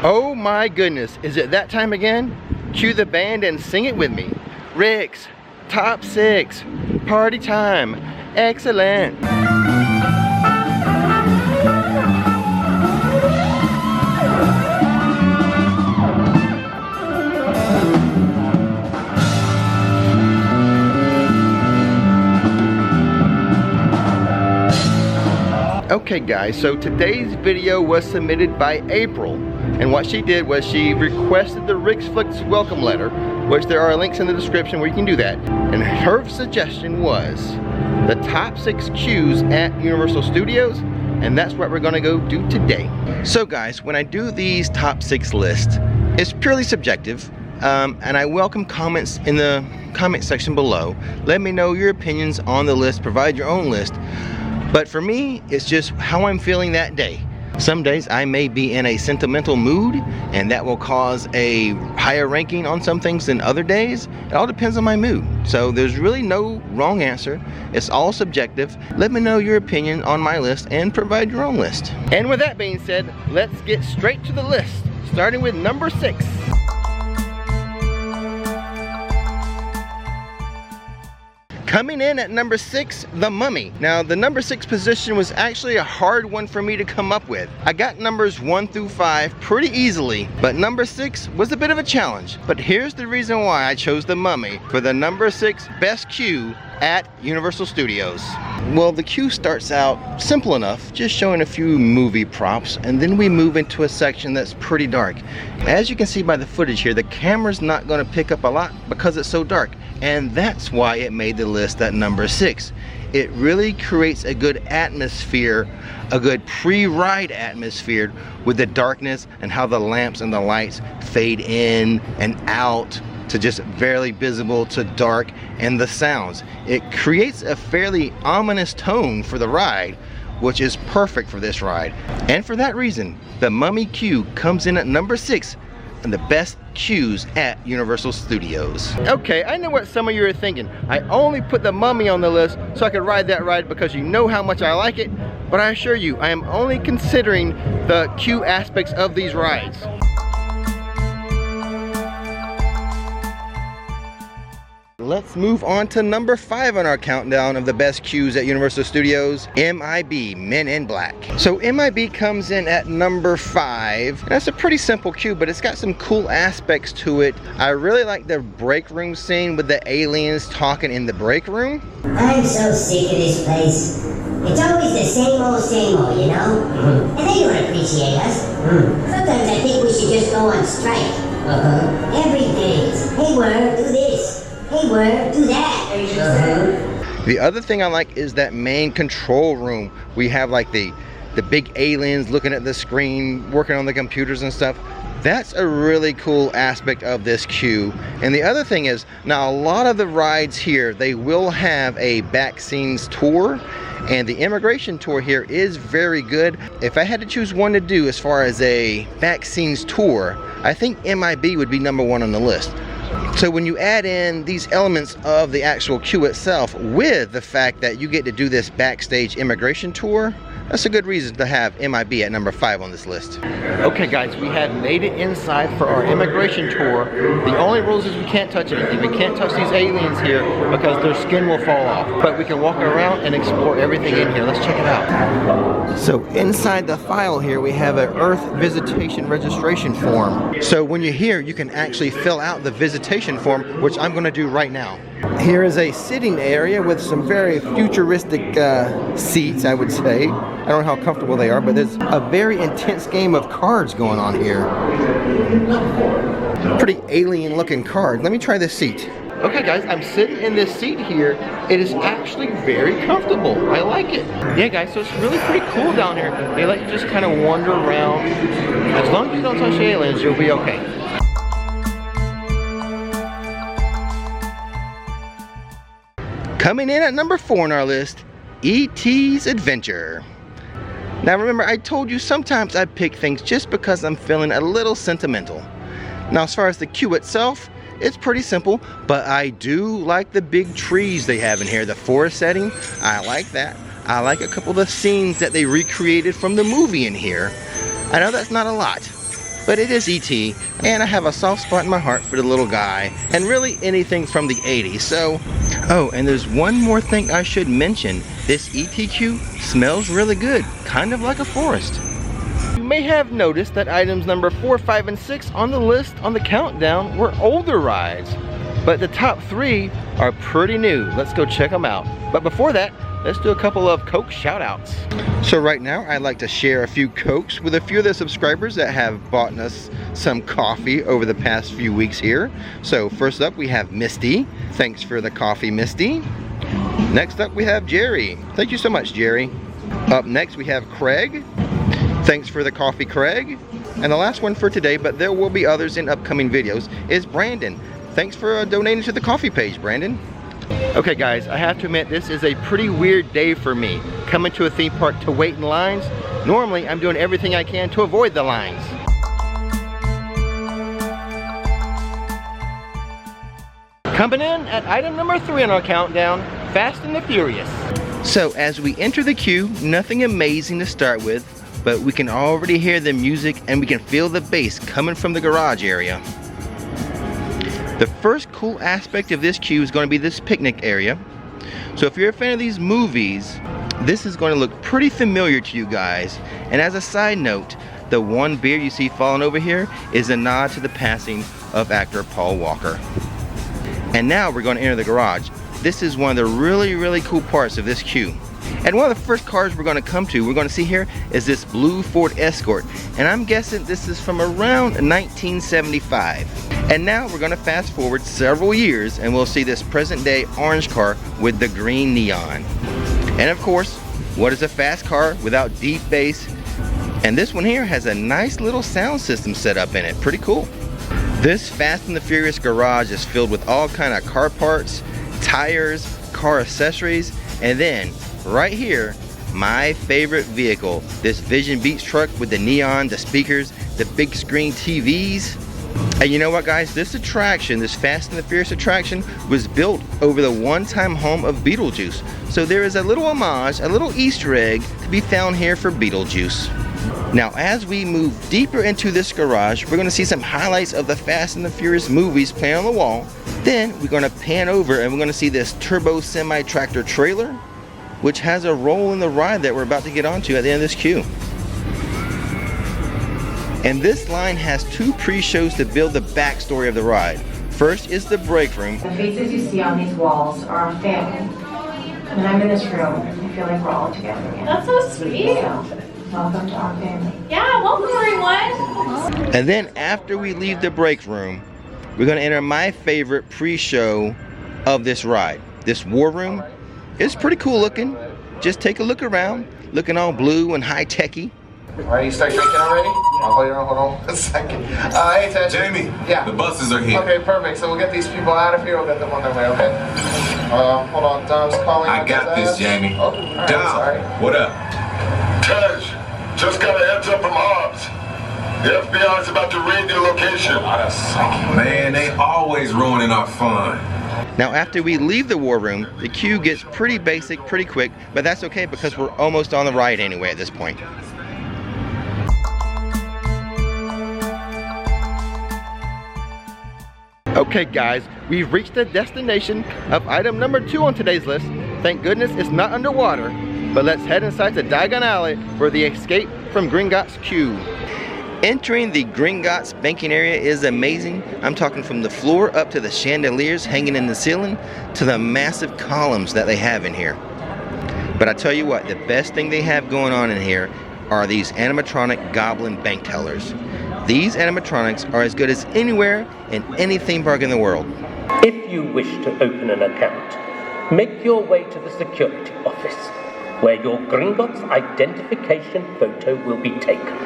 Oh my goodness, is it that time again? Cue the band and sing it with me. Rix, top 6, party time, excellent. Okay guys, so today's video was submitted by April, and what she did was she requested the Rix Flix welcome letter, which there are links in the description where you can do that, and her suggestion was the top 6 queues at Universal Studios, and that's what we're gonna go do today. So guys, when I do these top 6 lists, it's purely subjective, and I welcome comments in the comment section below. Let me know your opinions on the list, provide your own list. But for me, it's just how I'm feeling that day. Some days I may be in a sentimental mood, and that will cause a higher ranking on some things than other days. It all depends on my mood. So there's really no wrong answer. It's all subjective. Let me know your opinion on my list and provide your own list. And with that being said, let's get straight to the list, starting with number 6. Coming in at number 6, The Mummy. Now, the number 6 position was actually a hard one for me to come up with. I got numbers 1 through 5 pretty easily, but number 6 was a bit of a challenge. But here's the reason why I chose The Mummy for the number 6 best queue at Universal Studios. Well, the queue starts out simple enough, just showing a few movie props, and then we move into a section that's pretty dark. As you can see by the footage here, the camera's not going to pick up a lot because it's so dark, and that's why it made the list at number 6. It really creates a good atmosphere, a good pre-ride atmosphere with the darkness and how the lamps and the lights fade in and out to just barely visible to dark, and the sounds. It creates a fairly ominous tone for the ride, which is perfect for this ride. And for that reason, the Mummy queue comes in at number 6 and the best queues at Universal Studios. Okay, I know what some of you are thinking. I only put the Mummy on the list so I could ride that ride because you know how much I like it, but I assure you, I am only considering the queue aspects of these rides. Let's move on to number 5 on our countdown of the best queues at Universal Studios, MIB, Men in Black. So MIB comes in at number 5. That's a pretty simple queue, but it's got some cool aspects to it. I really like the break room scene with the aliens talking in the break room. I'm so sick of this place. It's always the same old, you know? And they don't appreciate us. Sometimes I think we should just go on strike. Every day, hey, word, do this. Hey, word, do that. The other thing I like is that main control room. We have like the big aliens looking at the screen, working on the computers and stuff. That's a really cool aspect of this queue. And the other thing is, now a lot of the rides here, they will have a back scenes tour, and the immigration tour here is very good. If I had to choose one to do as far as a back scenes tour, I think MIB would be number 1 on the list. So when you add in these elements of the actual queue itself with the fact that you get to do this backstage immigration tour, that's a good reason to have MIB at number 5 on this list. Okay guys, we have made it inside for our immigration tour. The only rules is we can't touch anything. We can't touch these aliens here because their skin will fall off. But we can walk around and explore everything in here. Let's check it out. So inside the file here, we have an Earth Visitation Registration Form. So when you're here, you can actually fill out the visitation form, which I'm gonna do right now. Here is a sitting area with some very futuristic seats, I would say. I don't know how comfortable they are, but there's a very intense game of cards going on here. Pretty alien looking card. Let me try this seat. Okay guys, I'm sitting in this seat here. It is actually very comfortable. I like it. Yeah guys, so it's really pretty cool down here. They let you just kind of wander around. As long as you don't touch the aliens, you'll be okay. Coming in at number 4 on our list, ETs Adventure. Now remember, I told you sometimes I pick things just because I'm feeling a little sentimental. Now as far as the queue itself, it's pretty simple, but I do like the big trees they have in here, the forest setting. I like that. I like a couple of the scenes that they recreated from the movie in here. I know that's not a lot, but it is ET, and I have a soft spot in my heart for the little guy, and really anything from the 80s. So, oh, and there's one more thing I should mention. This ET queue smells really good, kind of like a forest. You may have noticed that items number 4, 5, and 6 on the list on the countdown were older rides, but the top 3 are pretty new. Let's go check them out. But before that, let's do a couple of Coke shout outs. So right now I'd like to share a few Cokes with a few of the subscribers that have bought us some coffee over the past few weeks here. So first up we have Misty. Thanks for the coffee, Misty. Next up we have Jerry. Thank you so much, Jerry. Up next we have Craig. Thanks for the coffee, Craig. And the last one for today, but there will be others in upcoming videos, is Brandon. Thanks for donating to the coffee page, Brandon. Okay guys, I have to admit this is a pretty weird day for me. Coming to a theme park to wait in lines. Normally I'm doing everything I can to avoid the lines. Coming in at item number 3 on our countdown, Fast and the Furious. So as we enter the queue, nothing amazing to start with, but we can already hear the music and we can feel the bass coming from the garage area. The first cool aspect of this queue is going to be this picnic area. So if you're a fan of these movies, this is going to look pretty familiar to you guys. And as a side note, the one beer you see falling over here is a nod to the passing of actor Paul Walker. And now we're going to enter the garage. This is one of the really cool parts of this queue. And one of the first cars we're going to see here is this blue Ford Escort. And I'm guessing this is from around 1975. And now we're going to fast forward several years and we'll see this present day orange car with the green neon. And of course, what is a fast car without deep bass? And this one here has a nice little sound system set up in it. Pretty cool. This Fast and the Furious garage is filled with all kind of car parts, tires, car accessories, and then right here, my favorite vehicle, this Vision Beats truck with the neon, the speakers, the big screen TVs. And you know what guys, this attraction, this Fast and the Furious attraction was built over the one-time home of Beetlejuice. So there is a little homage, a little Easter egg to be found here for Beetlejuice. Now as we move deeper into this garage, we're going to see some highlights of the Fast and the Furious movies playing on the wall. Then we're going to pan over and we're going to see this turbo semi-tractor trailer, which has a role in the ride that we're about to get onto at the end of this queue. And this line has 2 pre-shows to build the backstory of the ride. First is the break room. The faces you see on these walls are our family. When I'm in this room, I feel like we're all together again. That's so sweet. So, welcome to our family. Yeah, welcome everyone. And then after we leave the break room, we're going to enter my favorite pre-show of this ride. This war room is pretty cool looking. Just take a look around, looking all blue and high-techy. Alright, you start drinking already? I'll hold on a second. Hey, Ted. Jamie, yeah. The buses are here. Okay, perfect. So we'll get these people out of here. We'll get them on their way, okay? Hold on. Dom's calling. I got this, Jamie. Oh, right, Dom, sorry. what up? Tej, just got a heads up from Hobbs. The FBI is about to raid your location. Man, they always ruining our fun. Now after we leave the war room, the queue gets pretty basic, pretty quick, but that's okay because we're almost on the ride anyway at this point. Okay guys, we've reached the destination of item number 2 on today's list. Thank goodness it's not underwater, but let's head inside the Diagon Alley for the Escape from Gingotts queue. Entering the Gingotts banking area is amazing. I'm talking from the floor up to the chandeliers hanging in the ceiling to the massive columns that they have in here. But I tell you what, the best thing they have going on in here are these animatronic goblin bank tellers. These animatronics are as good as anywhere in any theme park in the world. If you wish to open an account, make your way to the security office, where your Gingotts identification photo will be taken.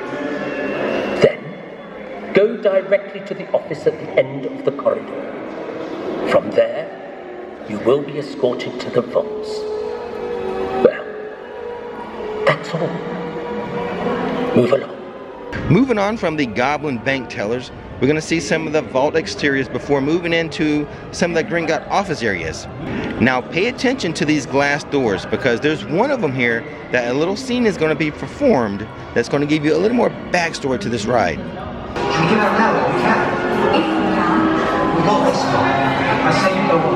Then, go directly to the office at the end of the corridor. From there, you will be escorted to the vaults. Well, that's all. Move along. Moving on from the goblin bank tellers, we're going to see some of the vault exteriors before moving into some of the Gingotts office areas. Now pay attention to these glass doors because there's one of them here that a little scene is going to be performed that's going to give you a little more backstory to this ride. Should we get out now? We can. We got this one. I say you go on.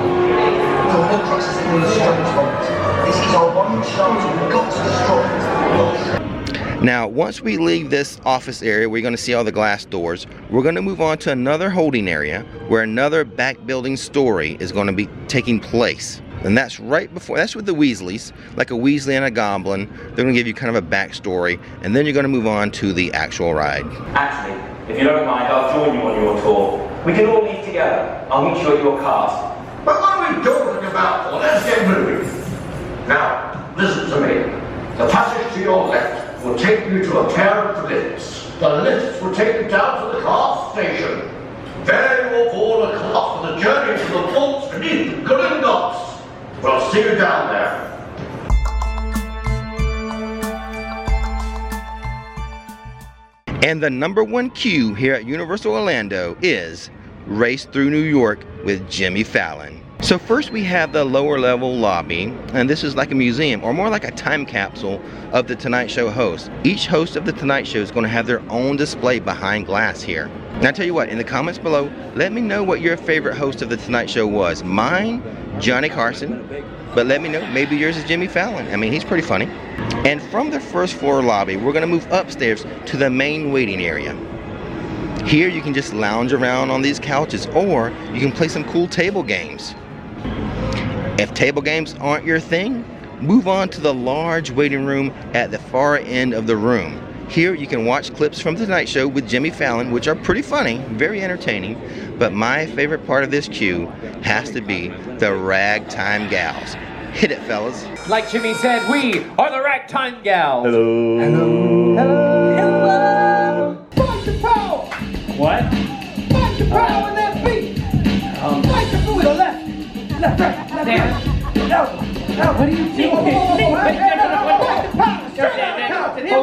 The Horcrux is in the strange moments. This is our one chance. We've got to destroy it. Now, once we leave this office area, we're going to see all the glass doors. We're going to move on to another holding area where another back building story is going to be taking place. And that's right before, that's with the Weasleys, like a Weasley and a Goblin. They're going to give you kind of a backstory, and then you're going to move on to the actual ride. Actually, if you don't mind, I'll join you on your tour. We can all leave together. I'll meet you at your cast. But what are we talking about? Well, let's get moving. Now, listen to me. The passage to your left will take you to a pair of lifts. The lifts will take you down to the car station. There you will board a car for the journey to the vaults beneath Gringotts. We'll see you down there. And the #1 queue here at Universal Orlando is Race Through New York with Jimmy Fallon. So first we have the lower level lobby, and this is like a museum, or more like a time capsule of the Tonight Show host. Each host of the Tonight Show is going to have their own display behind glass here. Now I tell you what, in the comments below, let me know what your favorite host of the Tonight Show was. Mine, Johnny Carson, but let me know, maybe yours is Jimmy Fallon. I mean, he's pretty funny. And from the first floor lobby, we're going to move upstairs to the main waiting area. Here you can just lounge around on these couches, or you can play some cool table games. If table games aren't your thing, move on to the large waiting room at the far end of the room. Here you can watch clips from The Tonight Show with Jimmy Fallon, which are pretty funny, very entertaining, but my favorite part of this queue has to be the Ragtime Gals. Hit it, fellas. Like Jimmy said, we are the Ragtime Gals. Hello. Hello. Hello. Fight the power. What? Fight the power in that beat. Fight the foot to the left. Left, right, left, right. No, what are you doing? Hold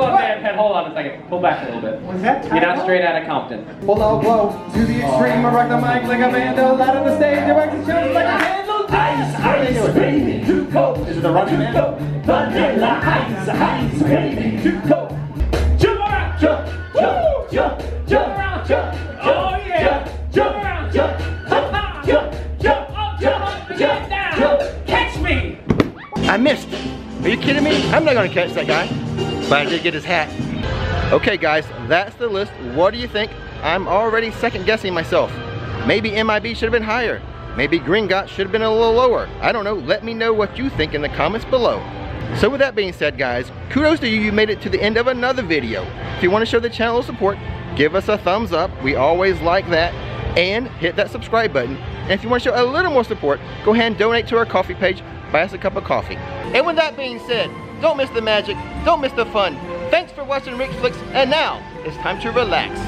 on, Dan. Hold on a second. Pull back a little bit. Was that You're not straight out of Compton. Below blow to the extreme. I rock the mic like a vandal. Out of the stage, I rock the show like a handle. Ice, baby, too cold. Is it the Running Man? Vanilla ice, baby, too cold. Jump around, jump, jump, jump, jump around, jump. Oh yeah, jump around, jump, jump, jump, jump, jump up, jump down. Catch me. I missed. Are you kidding me? I'm not gonna catch that guy. But I did get his hat. Okay guys, that's the list. What do you think? I'm already second guessing myself. Maybe MIB should have been higher. Maybe Gringotts should have been a little lower. I don't know. Let me know what you think in the comments below. So with that being said guys, kudos to you. You made it to the end of another video. If you want to show the channel support, give us a thumbs up. We always like that. And hit that subscribe button. And if you want to show a little more support, go ahead and donate to our coffee page. Buy us a cup of coffee. And with that being said, don't miss the magic, don't miss the fun. Thanks for watching Rix Flix, and now it's time to relax.